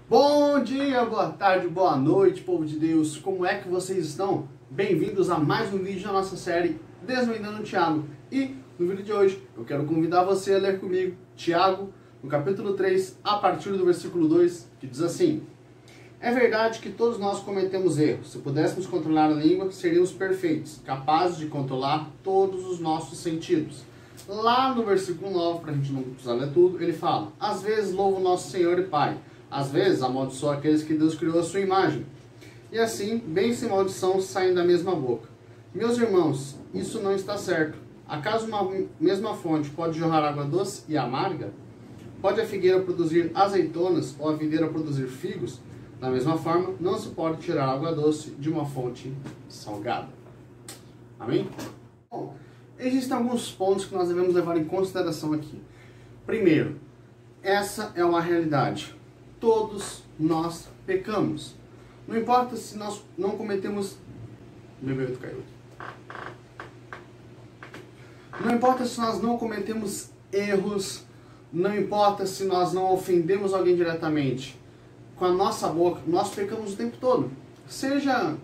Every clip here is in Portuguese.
Bom dia, boa tarde, boa noite, povo de Deus. Como é que vocês estão? Bem-vindos a mais um vídeo da nossa série Desvendando Tiago. E no vídeo de hoje eu quero convidar você a ler comigo Tiago, no capítulo 3, a partir do versículo 2, que diz assim: É verdade que todos nós cometemos erros. Se pudéssemos controlar a língua, seríamos perfeitos, capazes de controlar todos os nossos sentidos. Lá no versículo 9, para a gente não precisar ler tudo, ele fala: Às vezes louvo nosso Senhor e Pai, às vezes amaldiçoa aqueles que Deus criou à sua imagem. E assim, bênção e maldição saem da mesma boca. Meus irmãos, isso não está certo. Acaso uma mesma fonte pode jorrar água doce e amarga? Pode a figueira produzir azeitonas ou a videira produzir figos? Da mesma forma, não se pode tirar água doce de uma fonte salgada. Amém? Bom, existem alguns pontos que nós devemos levar em consideração aqui. Primeiro, essa é uma realidade. Todos nós pecamos. Não importa se nós não cometemos... Não importa se nós não cometemos erros, não importa se nós não ofendemos alguém diretamente. Com a nossa boca, nós pecamos o tempo todo. Seja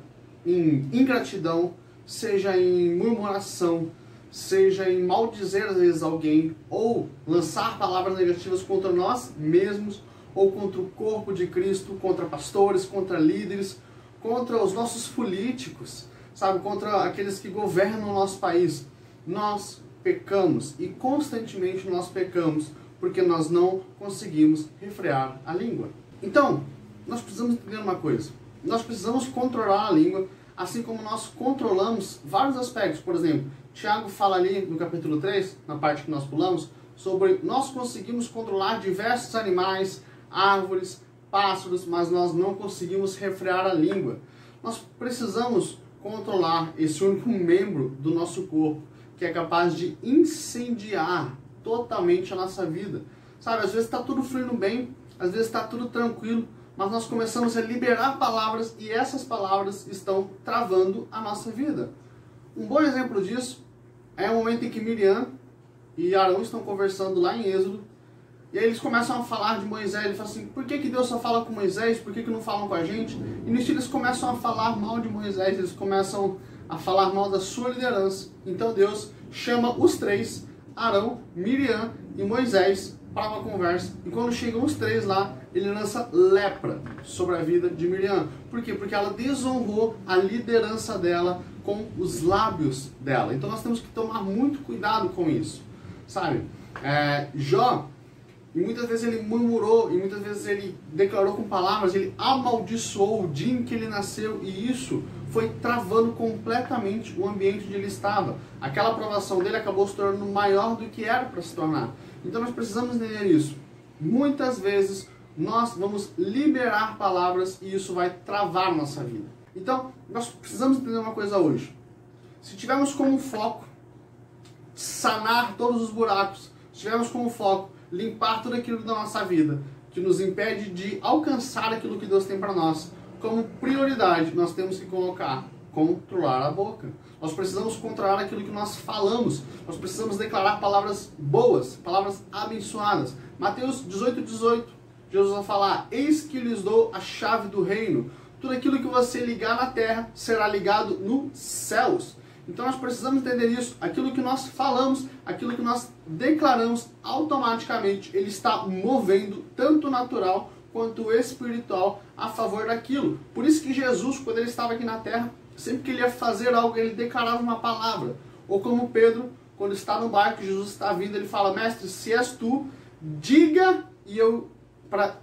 em ingratidão, seja em murmuração, seja em maldizer às vezes alguém, ou lançar palavras negativas contra nós mesmos, ou contra o corpo de Cristo, contra pastores, contra líderes, contra os nossos políticos, sabe, contra aqueles que governam o nosso país. Nós pecamos e constantemente nós pecamos porque nós não conseguimos refrear a língua. Então, nós precisamos entender uma coisa. Nós precisamos controlar a língua, assim como nós controlamos vários aspectos. Por exemplo, Tiago fala ali no capítulo 3, na parte que nós pulamos, sobre nós conseguimos controlar diversos animais, árvores, pássaros, mas nós não conseguimos refrear a língua. Nós precisamos controlar esse único membro do nosso corpo, que é capaz de incendiar totalmente a nossa vida. Sabe, às vezes está tudo fluindo bem, às vezes está tudo tranquilo, mas nós começamos a liberar palavras e essas palavras estão travando a nossa vida. Um bom exemplo disso é o momento em que Miriam e Arão estão conversando lá em Êxodo, e aí eles começam a falar de Moisés. Ele fala assim: por que Deus só fala com Moisés? Por que não falam com a gente? E nisso eles começam a falar mal de Moisés, eles começam a falar mal da sua liderança. Então Deus chama os três, Arão, Miriam e Moisés, para uma conversa. E quando chegam os três lá, ele lança lepra sobre a vida de Miriam. Por quê? Porque ela desonrou a liderança dela com os lábios dela. Então nós temos que tomar muito cuidado com isso, sabe? Jó, e muitas vezes ele murmurou, e muitas vezes ele declarou com palavras, ele amaldiçoou o dia em que ele nasceu, e isso foi travando completamente o ambiente onde ele estava. Aquela aprovação dele acabou se tornando maior do que era para se tornar. Então nós precisamos entender isso. Muitas vezes nós vamos liberar palavras e isso vai travar nossa vida. Então nós precisamos entender uma coisa hoje. Se tivermos como foco sanar todos os buracos, se tivermos como foco limpar tudo aquilo da nossa vida que nos impede de alcançar aquilo que Deus tem para nós, como prioridade nós temos que colocar controlar a boca. Nós precisamos controlar aquilo que nós falamos. Nós precisamos declarar palavras boas, palavras abençoadas. Mateus 18:18, Jesus vai falar: eis que lhes dou a chave do reino. Tudo aquilo que você ligar na terra será ligado nos céus. Então nós precisamos entender isso. Aquilo que nós falamos, aquilo que nós declaramos, automaticamente ele está movendo tanto o natural quanto o espiritual a favor daquilo. Por isso que Jesus, quando ele estava aqui na terra, sempre que ele ia fazer algo, ele declarava uma palavra. Ou como Pedro, quando está no barco, Jesus está vindo, ele fala: mestre, se és tu, diga para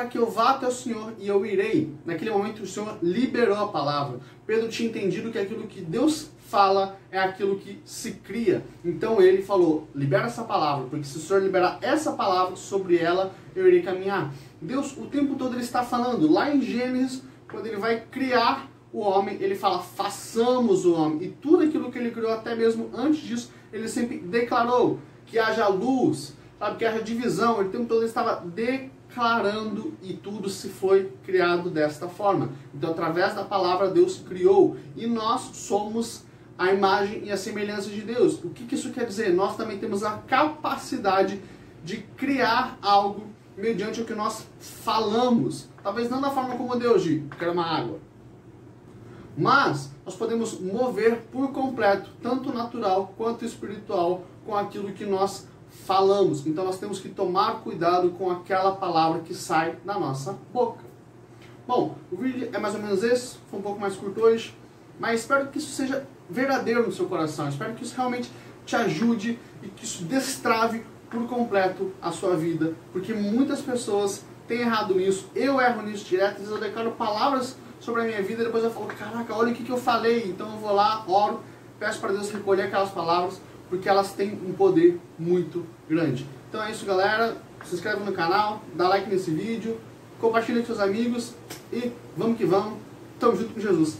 que eu vá até o Senhor e eu irei. Naquele momento o Senhor liberou a palavra. Pedro tinha entendido que aquilo que Deus fala é aquilo que se cria. Então ele falou: libera essa palavra, porque se o Senhor liberar essa palavra, sobre ela eu irei caminhar. Deus o tempo todo ele está falando. Lá em Gênesis, quando ele vai criar o homem, ele fala: façamos o homem. E tudo aquilo que ele criou, até mesmo antes disso, ele sempre declarou que haja luz, sabe, que haja divisão. O tempo todo ele estava declarando e tudo se foi criado desta forma. Então, através da palavra, Deus criou. E nós somos a imagem e a semelhança de Deus. O que isso quer dizer? Nós também temos a capacidade de criar algo mediante o que nós falamos. Talvez não da forma como Deus diz, que era uma água. Mas nós podemos mover por completo, tanto natural quanto espiritual, com aquilo que nós falamos. Então nós temos que tomar cuidado com aquela palavra que sai da nossa boca. Bom, o vídeo é mais ou menos esse, foi um pouco mais curto hoje, mas espero que isso seja verdadeiro no seu coração. Espero que isso realmente te ajude e que isso destrave por completo a sua vida, porque muitas pessoas têm errado nisso. Eu erro nisso direto, às vezes eu declaro palavras sobre a minha vida e depois eu falo, caraca, olha o que eu falei. Então eu vou lá, oro, peço para Deus recolher aquelas palavras, porque elas têm um poder muito grande. Então é isso, galera. Se inscreve no canal, dá like nesse vídeo, compartilha com seus amigos e vamos que vamos. Tamo junto com Jesus.